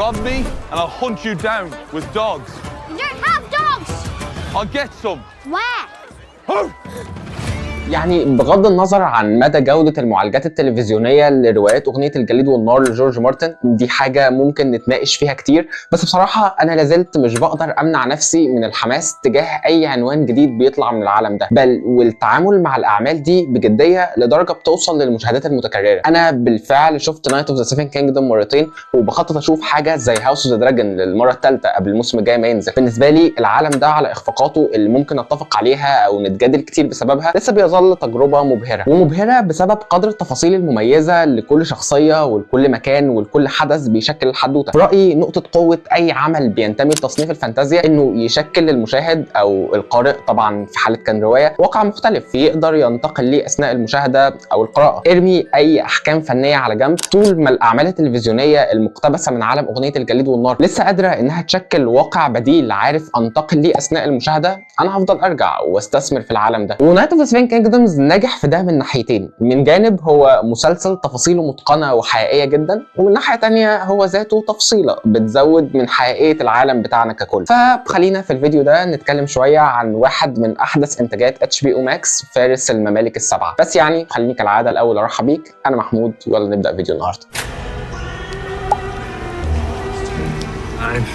Rob me and I'll hunt you down with dogs. You don't have dogs! I'll get some. Where? يعني بغض النظر عن مدى جودة المعالجات التلفزيونية لروايات أغنية الجليد والنار لجورج مارتن، دي حاجة ممكن نتناقش فيها كتير، بس بصراحة أنا لازلت مش بقدر أمنع نفسي من الحماس تجاه أي عنوان جديد بيطلع من العالم ده، بل والتعامل مع الأعمال دي بجدية لدرجة بتوصل للمشاهدات المتكررة. أنا بالفعل شفت نايت أوف ذا سيفن كينجدوم مرتين، وبخطط أشوف حاجة زي هاوس أوف ذا دراجون للمرة الثالثة قبل الموسم الجاي ما ينزل. بالنسبة لي العالم ده على إخفاقاته اللي ممكن نتفق عليها أو نتجادل كتير بسببها لسه بيظل تجربة مبهرة بسبب قدر التفاصيل المميزة لكل شخصية ولكل مكان ولكل حدث بيشكل الحدوتة. في رأيي نقطة قوة أي عمل بينتمي لتصنيف الفانتازيا إنه يشكل للمشاهد أو القارئ طبعا في حالة كان رواية واقع مختلف يقدر ينتقل ليه أثناء المشاهدة أو القراءة. ارمي أي أحكام فنية على جنب، طول ما الأعمال التلفزيونية المقتبسة من عالم أغنية الجليد والنار لسه قادرة إنها تشكل واقع بديل عارف أنتقل ليه أثناء المشاهدة، أنا هفضل أرجع واستثمر في العالم ده. ونايت أوف ذا سيفن كينجدومز نجح في ده من ناحيتين، من جانب هو مسلسل تفاصيله متقنة وحقيقية جدا، ومن ناحية تانية هو ذاته تفصيلة بتزود من حقيقية العالم بتاعنا ككل. فخلينا في الفيديو ده نتكلم شوية عن واحد من أحدث إنتاجات HBO Max، فارس الممالك السبعة. بس يعني خليني كالعادة الأول أرحب بيك، أنا محمود، ويلا نبدأ فيديو النهاردة. I've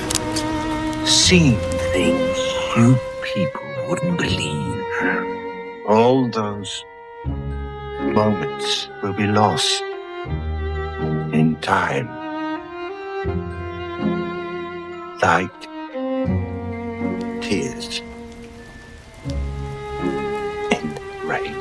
seen things you people wouldn't believe. All those moments will be lost in time. Like tears in rain.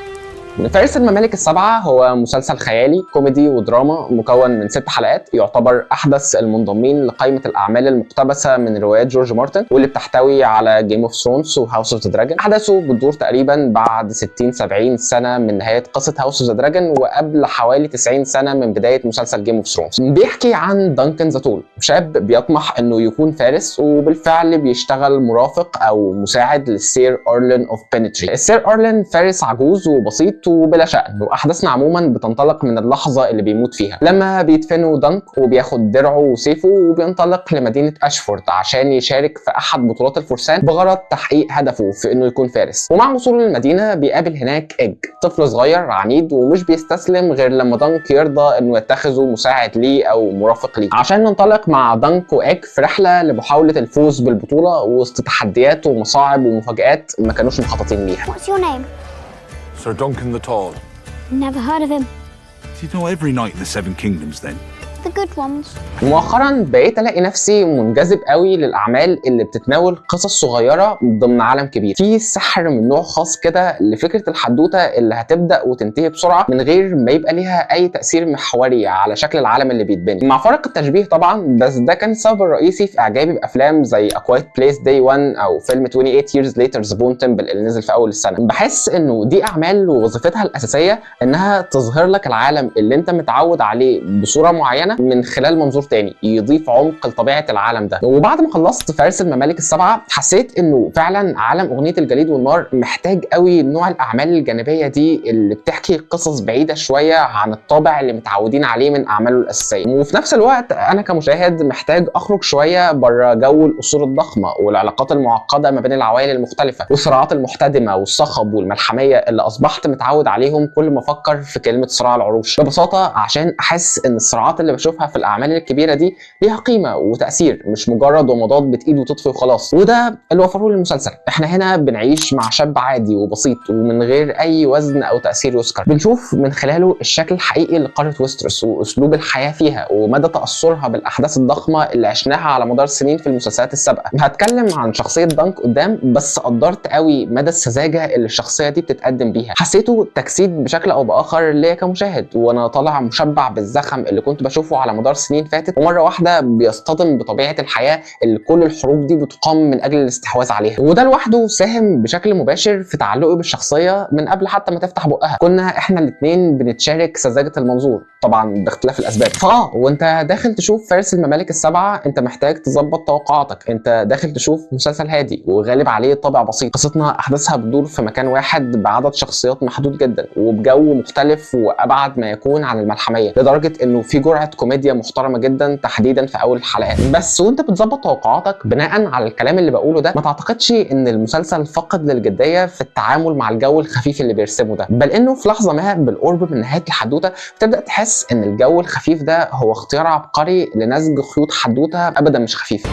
فارس الممالك السبعة هو مسلسل خيالي كوميدي ودراما مكون من 6 حلقات، يعتبر أحدث المنضمين لقائمة الأعمال المقتبسة من روايات جورج مارتن، واللي بتحتوي على جيم اوف ثرونز وهاوس اوف ذا دراجون. أحداثه بتدور تقريبا بعد 60-70 سنة من نهاية قصة هاوس اوف ذا دراجون، وقبل حوالي 90 سنة من بداية مسلسل جيم اوف ثرونز. بيحكي عن دانكن ذا تول، شاب بيطمح إنه يكون فارس، وبالفعل بيشتغل مرافق أو مساعد للسير أورلين اوف بينتري. السير أورلين فارس عجوز وبسيط وبلا شأن، واحداثنا عموما بتنطلق من اللحظه اللي بيموت فيها لما بيدفنوا دانك وبياخد درعه وسيفه وبينطلق لمدينه اشفورد عشان يشارك في احد بطولات الفرسان بغرض تحقيق هدفه في انه يكون فارس. ومع وصوله للمدينه بيقابل هناك ايج، طفل صغير عنيد ومش بيستسلم غير لما دانك يرضى انه يتخذه مساعد ليه او مرافق ليه، عشان ننطلق مع دانك وايج في رحله لمحاوله الفوز بالبطوله وسط تحديات ومصاعب ومفاجآت ما كانوش مخططين ليها. What's your name? Sir Duncan the Tall. Never heard of him. Do you know every knight in the Seven Kingdoms then? The good ones. مؤخرا بقيت الاقي نفسي منجذب قوي للاعمال اللي بتتناول قصص صغيره ضمن عالم كبير، في سحر من نوع خاص كده لفكره الحدوته اللي هتبدا وتنتهي بسرعه من غير ما يبقى ليها اي تاثير محوري على شكل العالم اللي بيتبني، مع فرق التشبيه طبعا، بس ده كان السبب الرئيسي في اعجابي بافلام زي A Quiet Place Day 1 او فيلم 28 Years Later The Bone Temple اللي نزل في اول السنه. بحس انه دي اعمال وظيفتها الاساسيه انها تظهر لك العالم اللي انت متعود عليه بصوره معينه من خلال منظور تاني يضيف عمق لطبيعه العالم ده. وبعد ما خلصت فارس الممالك السبعه حسيت انه فعلا عالم اغنيه الجليد والنار محتاج قوي نوع الاعمال الجانبيه دي اللي بتحكي قصص بعيده شويه عن الطابع اللي متعودين عليه من اعماله الاساسيه، وفي نفس الوقت انا كمشاهد محتاج اخرج شويه بره جو الاسور الضخمه والعلاقات المعقده ما بين العوائل المختلفه والصراعات المحتدمه والصخب والملحميه اللي اصبحت متعود عليهم كل ما افكر في كلمه صراع العروش، ببساطه عشان احس ان الصراعات اللي بشوفها في الاعمال الكبيره دي ليها قيمه وتاثير، مش مجرد ومضات بتايد وتطفي وخلاص. وده اللي وفره لي المسلسل. احنا هنا بنعيش مع شاب عادي وبسيط ومن غير اي وزن او تاثير يذكر، بنشوف من خلاله الشكل الحقيقي لقاره ويستروس واسلوب الحياه فيها ومدى تاثرها بالاحداث الضخمه اللي عشناها على مدار السنين في المسلسلات السابقه. هتكلم عن شخصيه دانك قدام، بس قدرت قوي مدى السذاجه اللي الشخصيه دي بتتقدم بيها، حسيته تجسيد بشكل او باخر ليا كمشاهد وانا طالع مشبع بالزخم اللي كنت بشوفه على مدار سنين فاتت، ومره واحده بيصطدم بطبيعه الحياه اللي كل الحروب دي بتقام من اجل الاستحواذ عليها. وده لوحده ساهم بشكل مباشر في تعلقي بالشخصيه من قبل حتى ما تفتح بقها. كنا احنا الاثنين بنتشارك سذاجه المنظور طبعا باختلاف الاسباب. وانت داخل تشوف فارس الممالك السبعه انت محتاج تظبط توقعاتك، انت داخل تشوف مسلسل هادي وغالب عليه طابع بسيط، قصتنا احداثها بتدور في مكان واحد بعدد شخصيات محدود جدا وبجو مختلف وابعد ما يكون عن الملحميه، لدرجه انه في جرعه كوميديا محترمه جدا تحديدا في اول الحلقات. بس وانت بتظبط توقعاتك بناء على الكلام اللي بقوله ده، ما تعتقدش ان المسلسل فقد للجديه في التعامل مع الجو الخفيف اللي بيرسمه ده، بل انه في لحظه ما بالقرب من نهايه الحدوته بتبدا تحس ان الجو الخفيف ده هو اختيار عبقري لنسج خيوط حدوته ابدا مش خفيفه.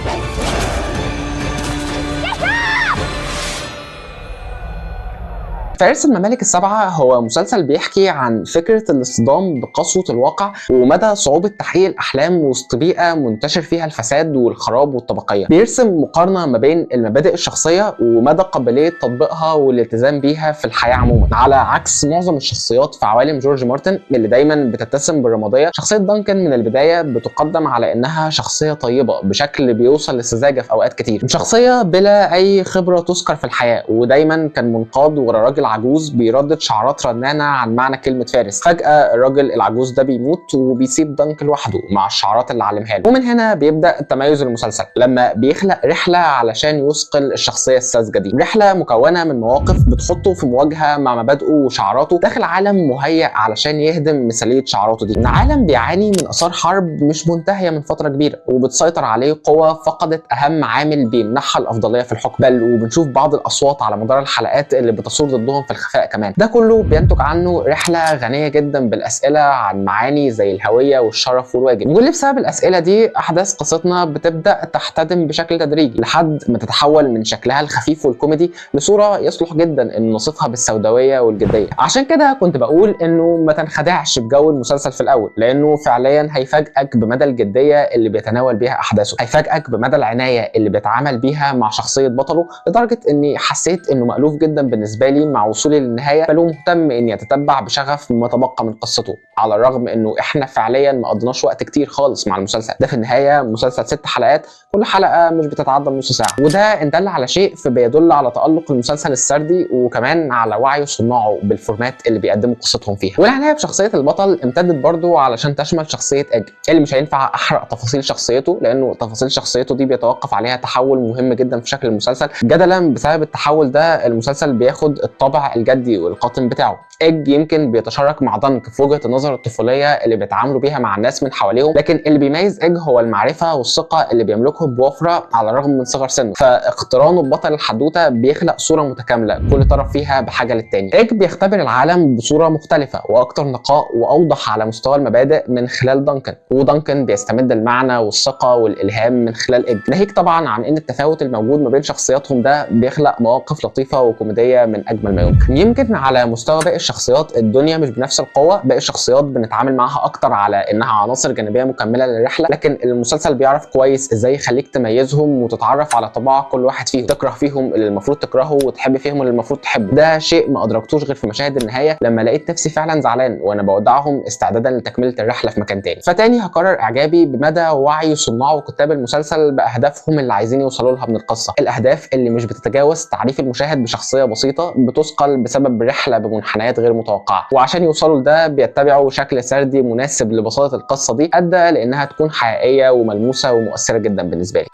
فارس الممالك السبعة هو مسلسل بيحكي عن فكرة الاصطدام بقسوة الواقع ومدى صعوبة تحقيق الأحلام وسط بيئة منتشر فيها الفساد والخراب والطبقية. بيرسم مقارنة ما بين المبادئ الشخصية ومدى قابلية تطبيقها والالتزام بيها في الحياة عموما، على عكس معظم الشخصيات في عوالم جورج مارتن اللي دايما بتتسم بالرمادية. شخصية دانكن من البداية بتقدم على إنها شخصية طيبة بشكل بيوصل للسذاجة في أوقات كتير، شخصية بلا أي خبرة تذكر في الحياة، ودايما كان منقاد ورا راجل عجوز بيردد شعارات رنانه عن معنى كلمه فارس. فجاه الراجل العجوز ده بيموت وبيسيب دانك لوحده مع الشعارات اللي علمها له. ومن هنا بيبدا تميز المسلسل لما بيخلق رحله علشان يثقل الشخصيه الساذجه دي، رحله مكونه من مواقف بتحطه في مواجهه مع مبادئه وشعاراته داخل عالم مهيأ علشان يهدم مثاليه شعاراته دي. عالم بيعاني من اثار حرب مش منتهيه من فتره كبيره، وبتسيطر عليه قوه فقدت اهم عامل بيمنحها الافضليه في الحكم، بل وبنشوف بعض الاصوات على مدار الحلقات اللي بتصور ضدهم في الخفاء كمان. ده كله بينتج عنه رحله غنيه جدا بالاسئله عن معاني زي الهويه والشرف والواجب، واللي بسبب الاسئله دي احداث قصتنا بتبدا تحتدم بشكل تدريجي لحد ما تتحول من شكلها الخفيف والكوميدي لصوره يصلح جدا ان نصفها بالسوداويه والجديه. عشان كده كنت بقول انه ما تنخدعش بجو المسلسل في الاول، لانه فعليا هيفاجئك بمدى الجديه اللي بيتناول بيها احداثه، هيفاجئك بمدى العنايه اللي بيتعامل بيها مع شخصيه بطله، لدرجه اني حسيت انه مألوف جدا بالنسبه لي مع وصولي للنهايه، بل مهتم اني اتتبع بشغف ما تبقى من قصته، على الرغم انه احنا فعليا ما قضيناش وقت كتير خالص مع المسلسل ده. في النهايه مسلسل 6 حلقات، كل حلقه مش بتتعدى نص ساعه، وده ان دل على شيء فبيدل على تألق المسلسل السردي وكمان على وعي صناعه بالفورمات اللي بيقدموا قصتهم فيها. والعنايه بشخصيه البطل امتدت برضو علشان تشمل شخصيه ايج، اللي مش هينفع احرق تفاصيل شخصيته لانه تفاصيل شخصيته دي بيتوقف عليها تحول مهم جدا في شكل المسلسل. جدلا بسبب التحول ده المسلسل بياخد الطابع الجدي والقاتم بتاعه. ايج يمكن بيتشارك مع دانك في وجهه النظر الطفوليه اللي بيتعاملوا بيها مع الناس من حواليهم، لكن اللي بيميز ايج هو المعرفه والثقه اللي بيملكهم بوفره على الرغم من صغر سنه. فاقترانه ببطل الحدوته بيخلق صوره متكامله كل طرف فيها بحاجه للتاني. ايج بيختبر العالم بصوره مختلفه واكثر نقاء واوضح على مستوى المبادئ من خلال دانكن، ودانكن بيستمد المعنى والثقه والالهام من خلال ايج، ناهيك طبعا عن ان التفاوت الموجود ما بين شخصياتهم ده بيخلق مواقف لطيفه وكوميديه من اجمل ما يمكن على مستوى باقي الشخصيات الدنيا مش بنفس القوه، باقي الشخصيات بنتعامل معاها اكتر على انها عناصر جانبيه مكمله للرحله، لكن المسلسل بيعرف كويس ازاي يخليك تميزهم وتتعرف على طباع كل واحد فيهم، تكره فيهم اللي المفروض تكرهه وتحب فيهم اللي المفروض تحبه. ده شيء ما ادركتوش غير في مشاهد النهايه لما لقيت نفسي فعلا زعلان وانا بودعهم استعدادا لتكمله الرحله في مكان تاني. فتاني هكرر اعجابي بمدى وعي صناع وكتاب المسلسل باهدافهم اللي عايزين يوصلوا لها من القصه، الاهداف اللي مش بتتجاوز تعريف المشاهد بشخصيه بسيطه بتثقل بسبب رحله بمنحنيات غير متوقعه، وعشان يوصلوا لده بيتبعوا شكل سردي مناسب لبساطه القصه دي ادى لانها تكون حقيقيه وملموسه ومؤثره جدا بالنسبه لي.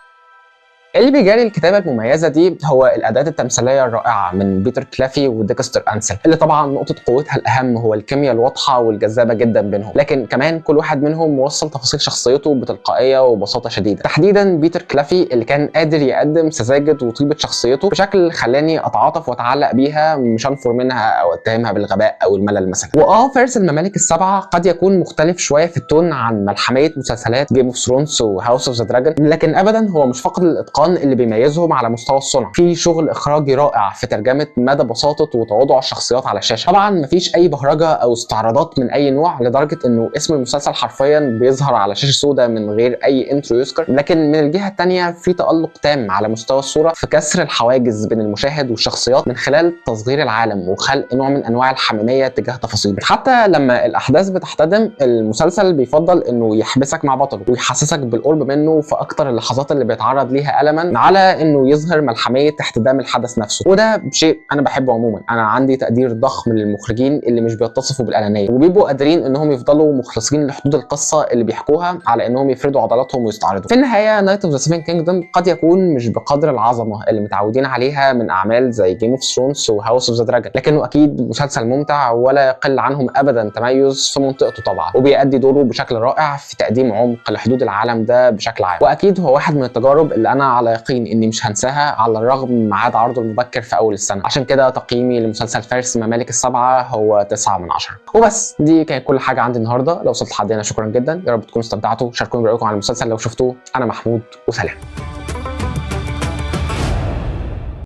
اللي بيجاري الكتابه المميزه دي هو الاداه التمثيليه الرائعه من بيتر كلافي وديكستر انسل، اللي طبعا نقطه قوتها الاهم هو الكيمياء الواضحه والجذابه جدا بينهم، لكن كمان كل واحد منهم موصل تفاصيل شخصيته بتلقائيه وبساطه شديده. تحديدا بيتر كلافي اللي كان قادر يقدم سذاجه وطيبه شخصيته بشكل خلاني اتعاطف واتعلق بيها، مش انفر منها او اتهمها بالغباء او الملل مثلا. فارس الممالك السبعه قد يكون مختلف شويه في التون عن ملحميه مسلسلات جيم اوف ثرونز وهاوس اوف ذا دراجون، لكن ابدا هو مش فقط الاتقان اللي بيميزهم على مستوى الصنع، في شغل اخراجي رائع في ترجمه مدى بساطه وتواضع الشخصيات على الشاشه. طبعا مفيش اي بهرجه او استعراضات من اي نوع لدرجه انه اسم المسلسل حرفيا بيظهر على شاشه سوداء من غير اي انترو يذكر، لكن من الجهه الثانيه في تالق تام على مستوى الصوره في كسر الحواجز بين المشاهد والشخصيات من خلال تصغير العالم وخلق نوع من انواع الحميميه تجاه تفاصيله. حتى لما الاحداث بتحتدم المسلسل بيفضل انه يحبسك مع بطله ويحسسك بالقرب منه في اكتر اللحظات اللي بيتعرض ليها الم قلما على انه يظهر ملحميه احتدام الحدث نفسه، وده شيء انا بحبه عموما. انا عندي تقدير ضخم للمخرجين اللي مش بيتصفوا بالانانيه وبيبقوا قادرين انهم يفضلوا مخلصين لحدود القصه اللي بيحكوها على انهم يفردوا عضلاتهم ويستعرضوا. في النهايه نايت اوف ذا سيفن كينجدم قد يكون مش بقدر العظمه اللي متعودين عليها من اعمال زي جيم اوف ثرونز وهاوس اوف ذا دراجون، لكنه اكيد مسلسل ممتع ولا يقل عنهم ابدا تميز في منطقته طبعا، وبيأدي دوره بشكل رائع في تقديم عمق لحدود العالم ده بشكل عام. واكيد هو واحد من التجارب اللي انا على يقين اني مش هنساها على الرغم من ميعاد عرضه المبكر في اول السنه. عشان كده تقييمي لمسلسل فارس الممالك السبعه هو 9/10. وبس دي كانت كل حاجه عندي النهارده. لو وصلت لحد هنا شكرا جدا، يا رب تكونوا استمتعتوا. شاركوني برايكم عن المسلسل لو شفتوه. انا محمود وسلام.